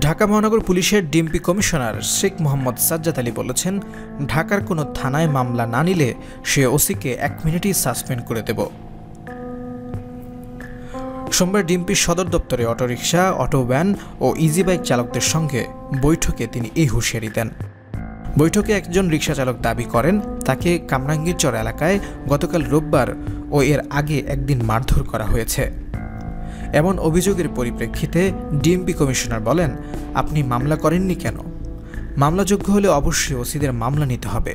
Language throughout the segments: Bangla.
ঢাকা মহানগর পুলিশের ডিএমপি কমিশনার শেখ মোহাম্মদ সাজ্জাদ আলী বলেছেন, ঢাকার কোনো থানায় মামলা না নিলে সে ওসিকে 1 মিনিটেই সাসপেন্ড করে দেব। সোমবার ডিএমপির সদর দপ্তরে অটোরিকশা, অটো ভ্যান ও ইজি বাইক চালকদের সঙ্গে বৈঠকে তিনি এই হুঁশিয়ারি দেন। বৈঠকে একজন রিকশা চালক দাবি করেন, তাকে কামরাঙ্গীরচর এলাকায় গতকাল রোববার ও এর আগে একদিন মারধর করা হয়েছে। এমন অভিযোগের পরিপ্রেক্ষিতে ডিএমপি কমিশনার বলেন, আপনি মামলা করেননি কেন? মামলাযোগ্য হলে অবশ্যই ওসিদের মামলা নিতে হবে।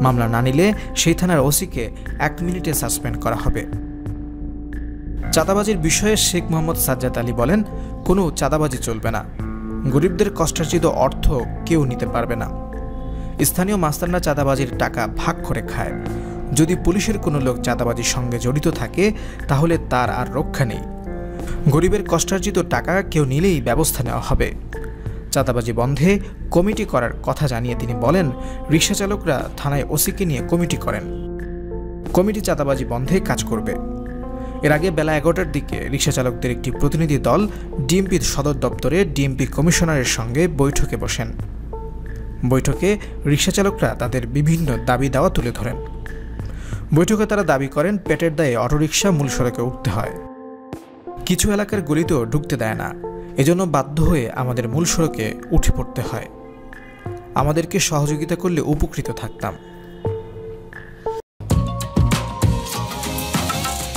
মামলা না নিলে সেই থানার ওসিকে 1 মিনিটে সাসপেন্ড করা হবে। চাঁদাবাজির বিষয়ে শেখ মোহাম্মদ সাজ্জাদ আলী বলেন, কোনো চাঁদাবাজি চলবে না। গরিবদের কষ্টার্জিত অর্থ কেউ নিতে পারবে না। স্থানীয় মাস্তানরা চাঁদাবাজির টাকা ভাগ করে খায়। যদি পুলিশের কোনো লোক চাঁদাবাজির সঙ্গে জড়িত থাকে তাহলে তার আর রক্ষা নেই। গরিবের কষ্টার্জিত টাকা কেউ নিলেই ব্যবস্থা নেওয়া হবে। চাঁদাবাজি বন্ধে কমিটি করার কথা জানিয়ে তিনি বলেন, রিকশা চালকরা থানায় ওসিকে নিয়ে কমিটি করেন। কমিটি চাঁদাবাজি বন্ধে কাজ করবে। এর আগে বেলা 11টার দিকে রিকশা চালকদের একটি প্রতিনিধি দল ডিএমপির সদর দপ্তরে ডিএমপি কমিশনারের সঙ্গে বৈঠকে বসেন। বৈঠকে রিকশা চালকরা তাদের বিভিন্ন দাবি দাওয়া তুলে ধরেন। বৈঠকে তারা দাবি করেন, পেটের দায়ে অটোরিকশা মূল সড়কে উঠতে হয়। কিছু এলাকার গলিতেও ঢুকতে দেয় না, এজন্য বাধ্য হয়ে আমাদের মূল সড়কে উঠে পড়তে হয়। আমাদেরকে সহযোগিতা করলে উপকৃত থাকতাম।